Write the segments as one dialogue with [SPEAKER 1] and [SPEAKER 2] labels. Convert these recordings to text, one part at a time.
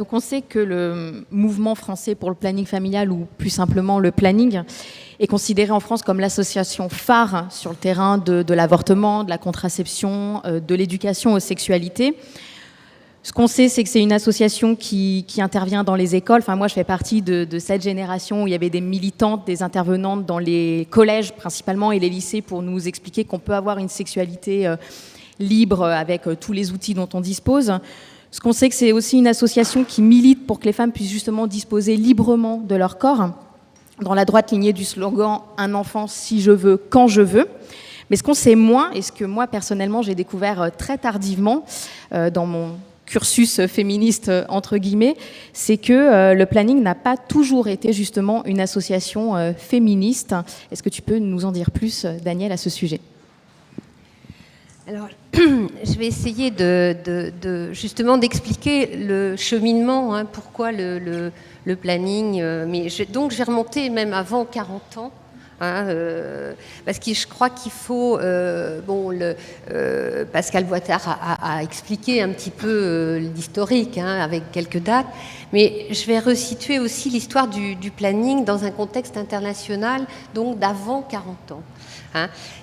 [SPEAKER 1] Donc on sait que le mouvement français pour le planning familial, ou plus simplement le planning, est considéré en France comme l'association phare sur le terrain de l'avortement, de la contraception, de l'éducation aux sexualités. Ce qu'on sait, c'est que c'est une association qui intervient dans les écoles. Enfin, moi, je fais partie de cette génération où il y avait des militantes, des intervenantes dans les collèges principalement et les lycées pour nous expliquer qu'on peut avoir une sexualité libre avec tous les outils dont on dispose. Ce qu'on sait, que c'est aussi une association qui milite pour que les femmes puissent justement disposer librement de leur corps, dans la droite lignée du slogan « Un enfant si je veux, quand je veux ». Mais ce qu'on sait moins, et ce que moi, personnellement, j'ai découvert très tardivement dans mon cursus féministe, entre guillemets, c'est que le planning n'a pas toujours été justement une association féministe. Est-ce que tu peux nous en dire plus, Danielle, à ce sujet ?
[SPEAKER 2] Alors, je vais essayer justement d'expliquer le cheminement, pourquoi le planning. Donc, je vais remonter même avant 40 ans. Parce que je crois qu'il faut... Pascal Boitard a expliqué un petit peu l'historique, avec quelques dates, mais je vais resituer aussi l'histoire du planning dans un contexte international, donc d'avant 40 ans.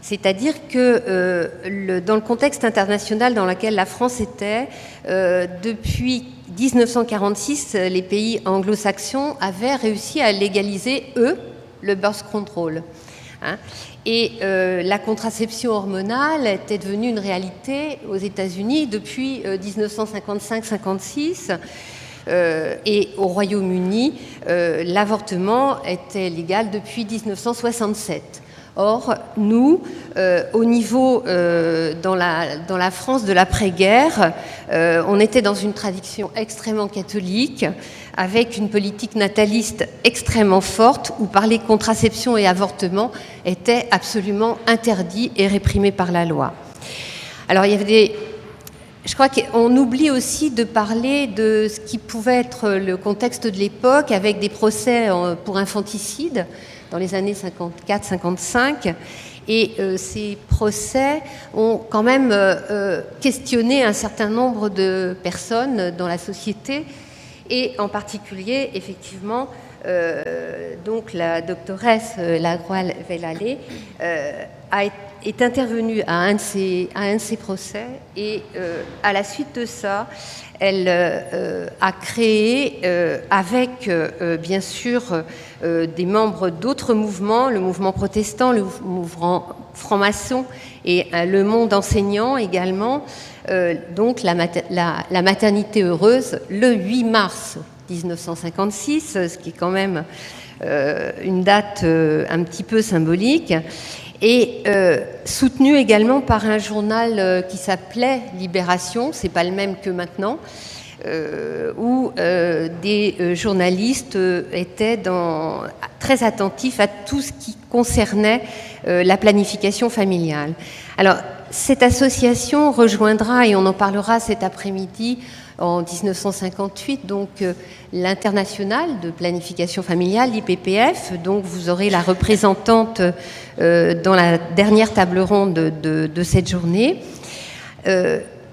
[SPEAKER 2] C'est-à-dire que dans le contexte international dans lequel la France était, depuis 1946, les pays anglo-saxons avaient réussi à légaliser, eux, le birth control. Et la contraception hormonale était devenue une réalité aux États-Unis depuis 1955-56. Et au Royaume-Uni, l'avortement était légal depuis 1967. Or, nous, au niveau, dans la France de l'après-guerre, on était dans une tradition extrêmement catholique, avec une politique nataliste extrêmement forte, où parler contraception et avortement était absolument interdit et réprimé par la loi. Alors, il y avait je crois qu'on oublie aussi de parler de ce qui pouvait être le contexte de l'époque, avec des procès pour infanticide dans les années 54-55. Et ces procès ont quand même questionné un certain nombre de personnes dans la société, et en particulier, effectivement, donc la doctoresse Lagroix-Vellalé est intervenue à un de ces procès, et à la suite de ça, elle a créé, avec bien sûr des membres d'autres mouvements, le mouvement protestant, le mouvement franc-maçon et le monde enseignant également, donc la maternité heureuse, le 8 mars 1956, ce qui est quand même une date un petit peu symbolique, et soutenu également par un journal qui s'appelait Libération, c'est pas le même que maintenant, où des journalistes étaient très attentifs à tout ce qui concernait la planification familiale. Alors, cette association rejoindra, et on en parlera cet après-midi, en 1958, donc l'Internationale de planification familiale, l'IPPF. Donc vous aurez la représentante dans la dernière table ronde de cette journée.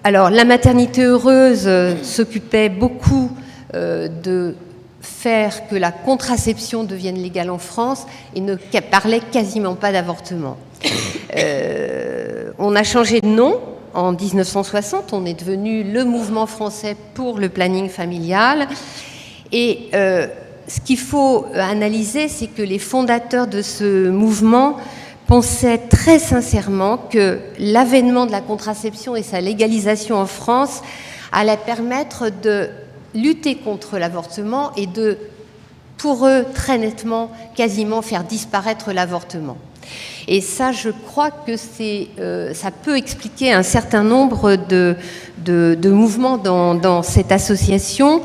[SPEAKER 2] Alors la maternité heureuse s'occupait beaucoup de faire que la contraception devienne légale en France et ne parlait quasiment pas d'avortement. On a changé de nom. En 1960, on est devenu le mouvement français pour le planning familial. Et ce qu'il faut analyser, c'est que les fondateurs de ce mouvement pensaient très sincèrement que l'avènement de la contraception et sa légalisation en France allait permettre de lutter contre l'avortement et de, pour eux, très nettement, quasiment faire disparaître l'avortement. Et ça, je crois que ça peut expliquer un certain nombre de mouvements dans cette association,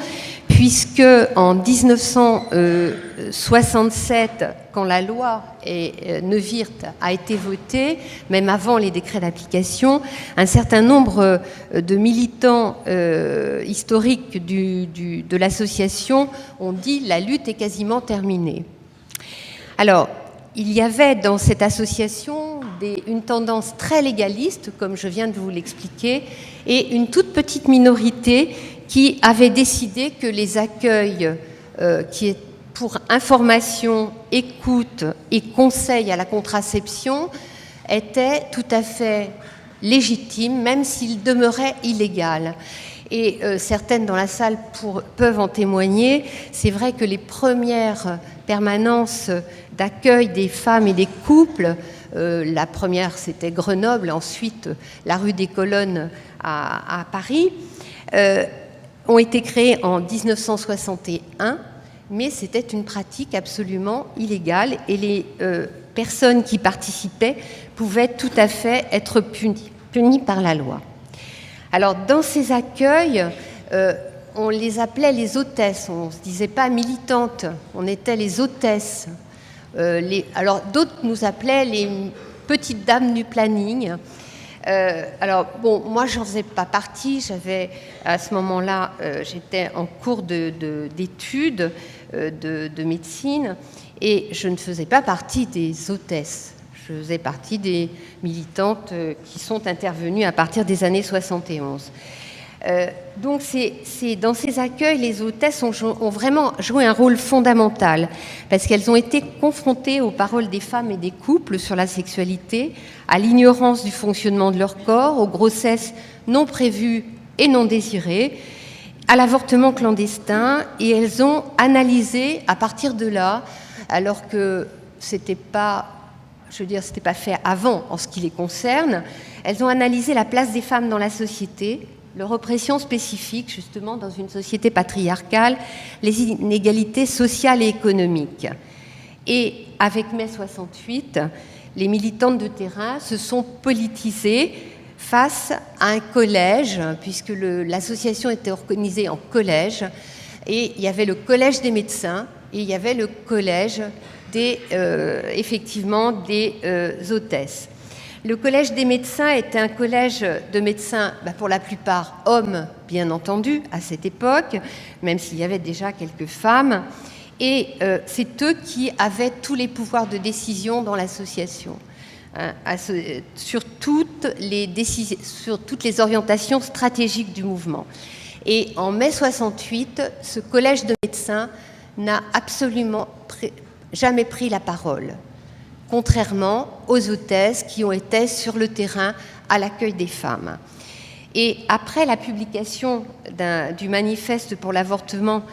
[SPEAKER 2] puisque en 1967, quand la loi Neuwirth a été votée, même avant les décrets d'application, un certain nombre de militants historiques de l'association ont dit « la lutte est quasiment terminée ». Alors, il y avait dans cette association une tendance très légaliste, comme je viens de vous l'expliquer, et une toute petite minorité qui avait décidé que les accueils qui est pour information, écoute et conseil à la contraception étaient tout à fait légitimes, même s'ils demeuraient illégaux. Et certaines dans la salle peuvent en témoigner. C'est vrai que les premières permanences d'accueil des femmes et des couples, la première c'était Grenoble, ensuite la rue des Colonnes à Paris, ont été créées en 1961, mais c'était une pratique absolument illégale et les personnes qui participaient pouvaient tout à fait être punies par la loi. Alors, dans ces accueils, on les appelait les hôtesses. On ne se disait pas militantes, on était les hôtesses. Alors, d'autres nous appelaient les petites dames du planning. Alors, bon, moi, j'en faisais pas partie. À ce moment-là, j'étais en cours d'études de médecine et je ne faisais pas partie des hôtesses. Je faisais partie des militantes qui sont intervenues à partir des années 71. Donc, dans ces accueils, les hôtesses ont vraiment joué un rôle fondamental parce qu'elles ont été confrontées aux paroles des femmes et des couples sur la sexualité, à l'ignorance du fonctionnement de leur corps, aux grossesses non prévues et non désirées, à l'avortement clandestin, et elles ont analysé à partir de là, alors que c'était pas fait avant en ce qui les concerne, elles ont analysé la place des femmes dans la société, leur oppression spécifique, justement, dans une société patriarcale, les inégalités sociales et économiques. Et avec mai 68, les militantes de terrain se sont politisées face à un collège, puisque l'association était organisée en collège, et il y avait le collège des médecins, et il y avait le collège effectivement des hôtesses. Le collège des médecins était un collège de médecins, pour la plupart hommes, bien entendu, à cette époque, même s'il y avait déjà quelques femmes. Et c'est eux qui avaient tous les pouvoirs de décision dans l'association, sur toutes les orientations stratégiques du mouvement. Et en mai 68, ce collège de médecins n'a absolument jamais pris la parole, contrairement aux hôtesses qui ont été sur le terrain à l'accueil des femmes. Et après la publication du manifeste pour l'avortement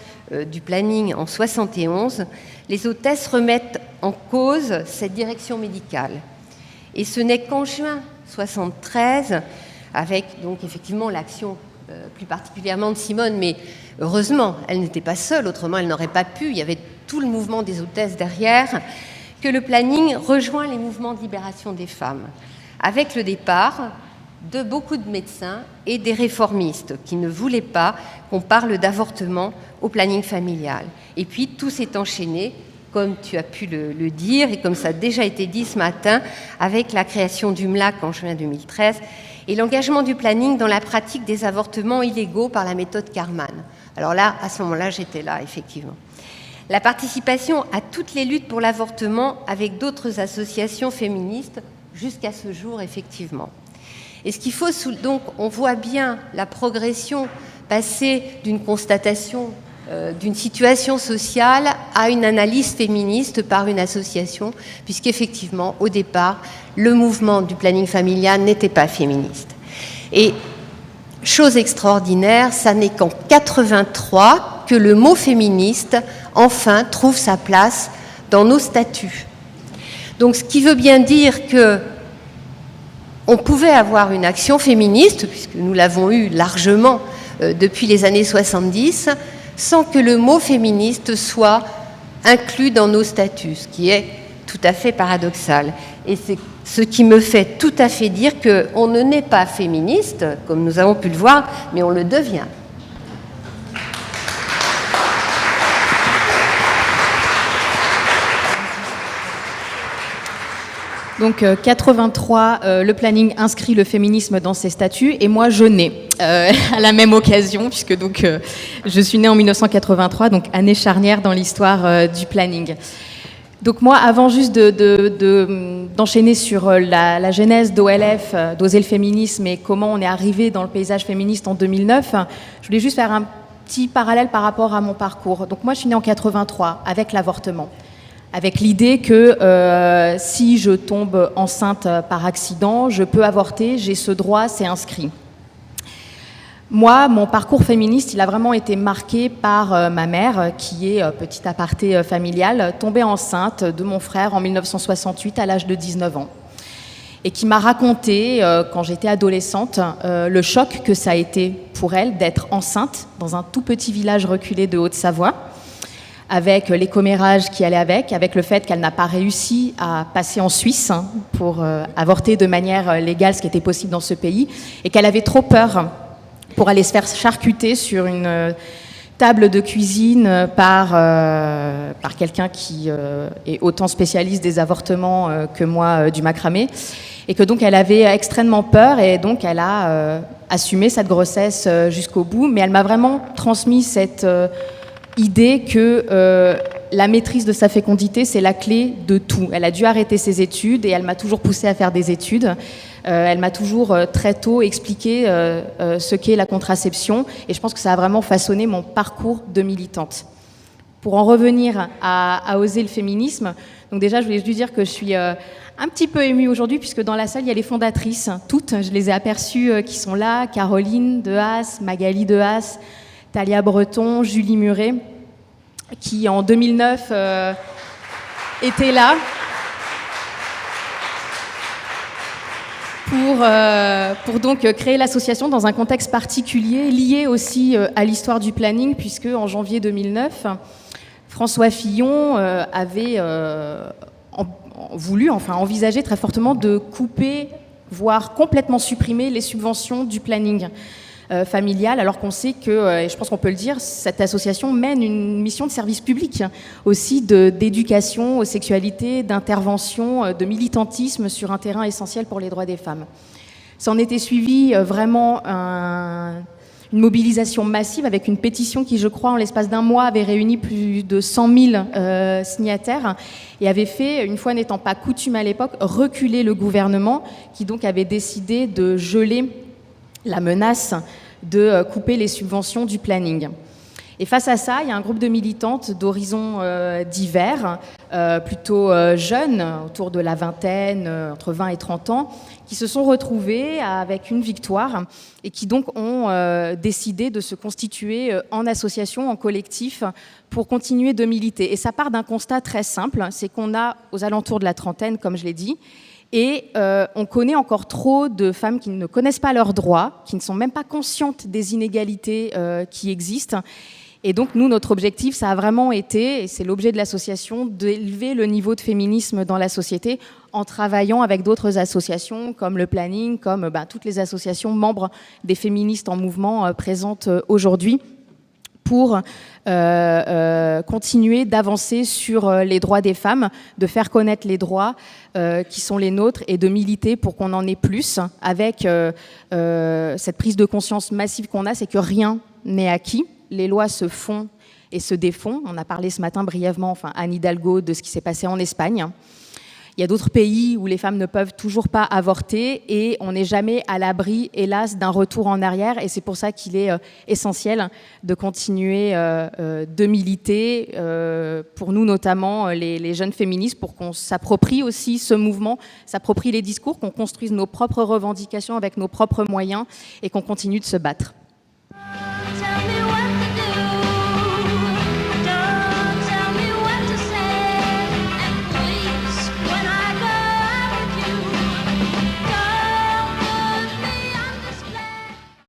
[SPEAKER 2] du planning en 71, les hôtesses remettent en cause cette direction médicale. Et ce n'est qu'en juin 73, avec donc effectivement l'action plus particulièrement de Simone, mais heureusement, elle n'était pas seule, autrement elle n'aurait pas pu, il y avait tout le mouvement des hôtesses derrière, que le planning rejoint les mouvements de libération des femmes, avec le départ de beaucoup de médecins et des réformistes qui ne voulaient pas qu'on parle d'avortement au planning familial. Et puis tout s'est enchaîné, comme tu as pu le dire, et comme ça a déjà été dit ce matin, avec la création du MLAC en juin 2013, et l'engagement du planning dans la pratique des avortements illégaux par la méthode Karman. Alors là, à ce moment-là, j'étais là, effectivement. La participation à toutes les luttes pour l'avortement avec d'autres associations féministes jusqu'à ce jour, effectivement. Et ce qu'il faut, donc, on voit bien la progression passer d'une constatation d'une situation sociale à une analyse féministe par une association, puisqu'effectivement, au départ, le mouvement du planning familial n'était pas féministe. Et chose extraordinaire, ça n'est qu'en 83 que le mot féministe, enfin, trouve sa place dans nos statuts. Donc, ce qui veut bien dire que on pouvait avoir une action féministe, puisque nous l'avons eu largement depuis les années 70, sans que le mot féministe soit inclus dans nos statuts, ce qui est tout à fait paradoxal. Et c'est ce qui me fait tout à fait dire qu'on ne naît pas féministe, comme nous avons pu le voir, mais on le devient.
[SPEAKER 1] Donc 83, le planning inscrit le féminisme dans ses statuts, et moi je nais à la même occasion, puisque donc je suis née en 1983, donc année charnière dans l'histoire du planning. Donc moi, avant juste d'enchaîner sur la genèse d'OLF, d'Oser le féminisme et comment on est arrivé dans le paysage féministe en 2009, je voulais juste faire un petit parallèle par rapport à mon parcours. Donc moi, je suis née en 83 avec l'avortement, avec l'idée que si je tombe enceinte par accident, je peux avorter, j'ai ce droit, c'est inscrit. Moi, mon parcours féministe, il a vraiment été marqué par ma mère, qui est, petit aparté familial, tombée enceinte de mon frère en 1968 à l'âge de 19 ans. Et qui m'a raconté, quand j'étais adolescente, le choc que ça a été pour elle d'être enceinte dans un tout petit village reculé de Haute-Savoie, avec les commérages qui allaient avec le fait qu'elle n'a pas réussi à passer en Suisse pour avorter de manière légale, ce qui était possible dans ce pays, et qu'elle avait trop peur pour aller se faire charcuter sur une table de cuisine par quelqu'un qui est autant spécialiste des avortements que moi du macramé, et que donc elle avait extrêmement peur, et donc elle a assumé cette grossesse jusqu'au bout, mais elle m'a vraiment transmis cette idée que la maîtrise de sa fécondité, c'est la clé de tout. Elle a dû arrêter ses études, et elle m'a toujours poussée à faire des études. Elle m'a toujours très tôt expliqué ce qu'est la contraception, et je pense que ça a vraiment façonné mon parcours de militante. Pour en revenir à Oser le féminisme, donc déjà je voulais juste dire que je suis un petit peu émue aujourd'hui, puisque dans la salle il y a les fondatrices, toutes, je les ai aperçues qui sont là, Caroline Dehaas, Magali Dehaas, Thalia Breton, Julie Muret, qui en 2009 étaient là pour donc créer l'association dans un contexte particulier, lié aussi à l'histoire du planning, puisque en janvier 2009, François Fillon avait envisagé très fortement de couper, voire complètement supprimer les subventions du planning familial, alors qu'on sait que, et je pense qu'on peut le dire, cette association mène une mission de service public aussi, d'éducation aux sexualités, d'intervention, de militantisme sur un terrain essentiel pour les droits des femmes. Ça en était suivi vraiment une mobilisation massive avec une pétition qui, je crois, en l'espace d'un mois, avait réuni plus de 100 000 signataires et avait fait, une fois n'étant pas coutume à l'époque, reculer le gouvernement, qui donc avait décidé de geler la menace de couper les subventions du planning. Et face à ça, il y a un groupe de militantes d'horizons divers, plutôt jeunes, autour de la vingtaine, entre 20 et 30 ans, qui se sont retrouvées avec une victoire et qui donc ont décidé de se constituer en association, en collectif, pour continuer de militer. Et ça part d'un constat très simple, c'est qu'on a aux alentours de la trentaine, comme je l'ai dit, et on connaît encore trop de femmes qui ne connaissent pas leurs droits, qui ne sont même pas conscientes des inégalités qui existent. Et donc, nous, notre objectif, ça a vraiment été, et c'est l'objet de l'association, d'élever le niveau de féminisme dans la société en travaillant avec d'autres associations comme le Planning, comme toutes les associations membres des féministes en mouvement présentes aujourd'hui, pour continuer d'avancer sur les droits des femmes, de faire connaître les droits qui sont les nôtres et de militer pour qu'on en ait plus, avec cette prise de conscience massive qu'on a, c'est que rien n'est acquis. Les lois se font et se défont. On a parlé ce matin brièvement, Anne Hidalgo, de ce qui s'est passé en Espagne. Il y a d'autres pays où les femmes ne peuvent toujours pas avorter et on n'est jamais à l'abri, hélas, d'un retour en arrière. Et c'est pour ça qu'il est essentiel de continuer de militer, pour nous notamment, les jeunes féministes, pour qu'on s'approprie aussi ce mouvement, s'approprie les discours, qu'on construise nos propres revendications avec nos propres moyens et qu'on continue de se battre.